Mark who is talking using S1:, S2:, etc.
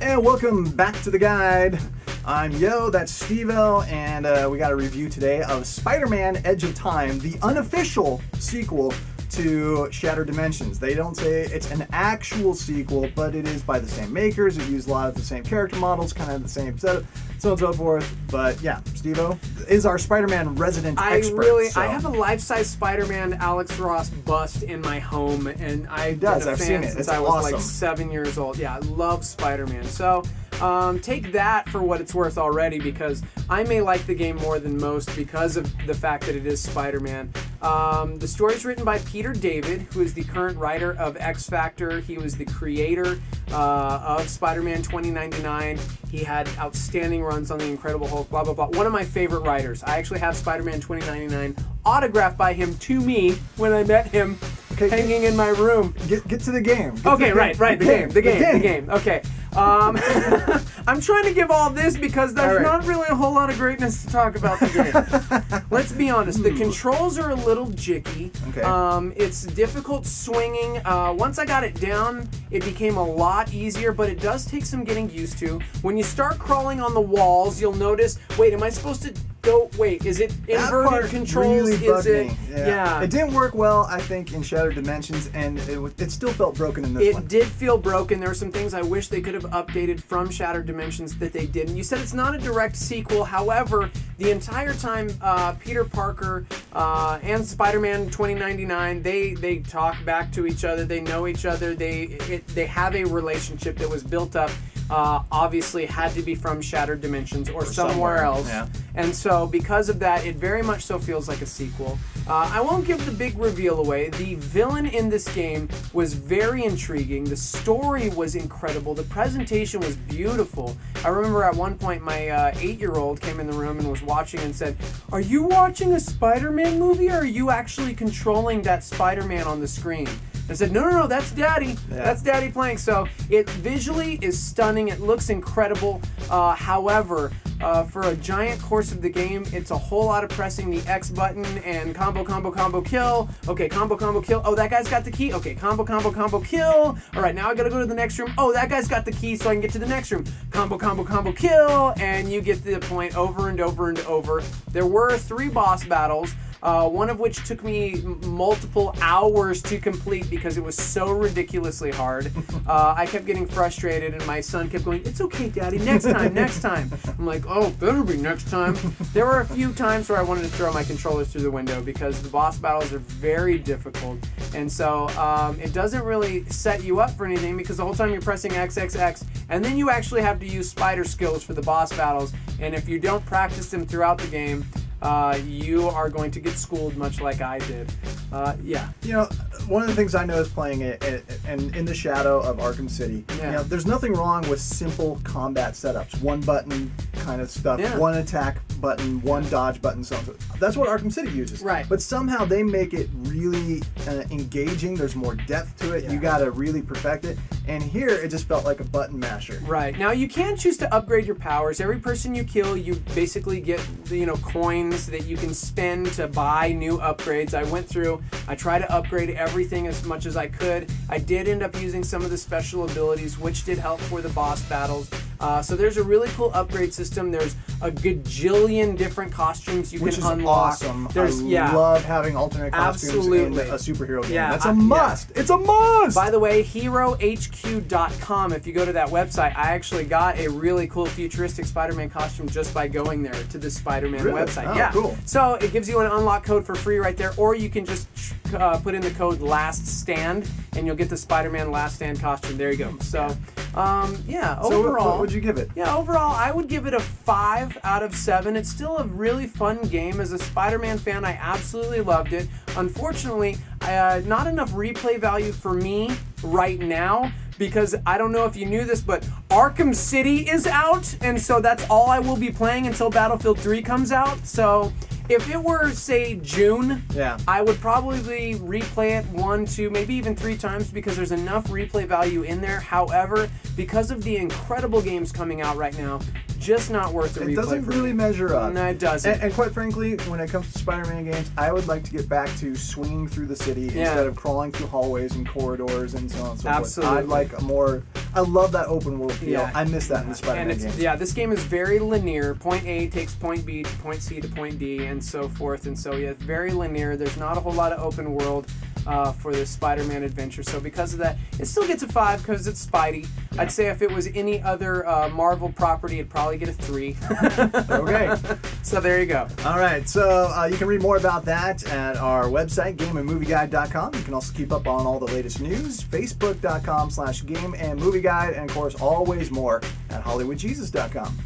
S1: And welcome back to the guide. I'm Yo, that's Steve-O, and we got a review today of Spider-Man Edge of Time, the unofficial sequel to Shattered Dimensions. They don't say it's an actual sequel, but it is by the same makers. It used a lot of the same character models, kind of the same setup, so on and so forth. But yeah, Steve-O is our Spider-Man resident expert.
S2: I have a life-size Spider-Man Alex Ross bust in my home, and I've been a fan since I was like 7 years old. Yeah, I love Spider-Man. So take that for what it's worth already, because I may like the game more than most because of the fact that it is Spider-Man. The story is written by Peter David, who is the current writer of X Factor. He was the creator of Spider-Man 2099. He had outstanding runs on The Incredible Hulk, blah, blah, blah. One of my favorite writers. I actually have Spider-Man 2099 autographed by him to me when I met him, hanging in my room.
S1: Get to the game.
S2: The game. Okay. I'm trying to give all this because there's not really a whole lot of greatness to talk about the game. Let's be honest, the controls are a little jicky.
S1: Okay.
S2: It's difficult swinging. Once I got it down, it became a lot easier, but it does take some getting used to. When you start crawling on the walls, you'll notice, wait, am I supposed to go, wait, is it inverted controls?
S1: Really bugged me. Yeah. It didn't work well, I think, in Shattered Dimensions, and it still felt broken in this one.
S2: It did feel broken. There were some things I wish they could have updated from Shattered Dimensions that they didn't. You said it's not a direct sequel. However, the entire time, Peter Parker and Spider-Man 2099, they talk back to each other. They know each other. They have a relationship that was built up. Obviously had to be from Shattered Dimensions or somewhere else.
S1: Yeah.
S2: And so because of that, it very much so feels like a sequel. I won't give the big reveal away. The villain in this game was very intriguing. The story was incredible. The presentation was beautiful. I remember at one point my 8-year-old came in the room and was watching and said, "Are you watching a Spider-Man movie, or are you actually controlling that Spider-Man on the screen?" I said, no, that's Daddy.
S1: Yeah.
S2: That's Daddy playing. So it visually is stunning. It looks incredible. However, for a giant course of the game, it's a whole lot of pressing the X button and combo, kill. Okay, combo, kill. Oh, that guy's got the key. Okay, combo, kill. All right, now I gotta go to the next room. Oh, that guy's got the key, so I can get to the next room. Combo, kill. And you get the point over and over and over. There were 3 boss battles. One of which took me multiple hours to complete because it was so ridiculously hard. I kept getting frustrated, and my son kept going, "It's okay, Daddy, next time, next time." I'm like, "Oh, better be next time." There were a few times where I wanted to throw my controllers through the window because the boss battles are very difficult. And so it doesn't really set you up for anything because the whole time you're pressing X, and then you actually have to use spider skills for the boss battles. And if you don't practice them throughout the game, you are going to get schooled much like I did. Yeah.
S1: You know, one of the things I noticed playing it and in the shadow of Arkham City, you know, there's nothing wrong with simple combat setups. One button kind of stuff, one attack button, one dodge button, so on. That's what Arkham City uses.
S2: Right.
S1: But somehow they make it really engaging. There's more depth to it. You got to really perfect it. And here, it just felt like a button masher.
S2: Right. Now, you can choose to upgrade your powers. Every person you kill, you basically get, you know, coins that you can spend to buy new upgrades. I went through, I tried to upgrade everything as much as I could. I did end up using some of the special abilities, which did help for the boss battles. So there's a really cool upgrade system. There's a gajillion different costumes you can unlock.
S1: Which is awesome. I love having alternate costumes in a superhero game. That's a must. It's a must!
S2: By the way, HeroHQ.com, if you go to that website, I actually got a really cool futuristic Spider-Man costume just by going there to the Spider-Man website.
S1: Oh, cool.
S2: So it gives you an unlock code for free right there, or you can just put in the code LASTSTAND and you'll get the Spider-Man Last Stand costume. There you go. So, yeah, overall.
S1: So what would you give it?
S2: Yeah, overall, I would give it a 5 out of 7. It's still a really fun game. As a Spider-Man fan, I absolutely loved it. Unfortunately, not enough replay value for me right now, because I don't know if you knew this, but Arkham City is out, and so that's all I will be playing until Battlefield 3 comes out. So if it were, say, June, I would probably replay it 1, 2, maybe even 3 times because there's enough replay value in there. However, because of the incredible games coming out right now, just not worth the replay.
S1: It doesn't really measure up.
S2: No, it doesn't.
S1: And quite frankly, when it comes to Spider-Man games, I would like to get back to swinging through the city instead of crawling through hallways and corridors and so on and so forth.
S2: Absolutely.
S1: I'd like a more I love that open world feel.
S2: Yeah.
S1: I miss that in the Spider-Man games.
S2: Yeah, this game is very linear. Point A takes point B to point C to point D, and so forth. And so, yeah, it's very linear. There's not a whole lot of open world for this Spider-Man adventure. So because of that, it still gets a 5 because it's Spidey.
S1: Yeah.
S2: I'd say if it was any other Marvel property, it'd probably get a 3.
S1: Okay.
S2: So there you go.
S1: All right, so you can read more about that at our website, gameandmovieguide.com. You can also keep up on all the latest news, facebook.com/gameandmovieguide, and of course, always more at hollywoodjesus.com.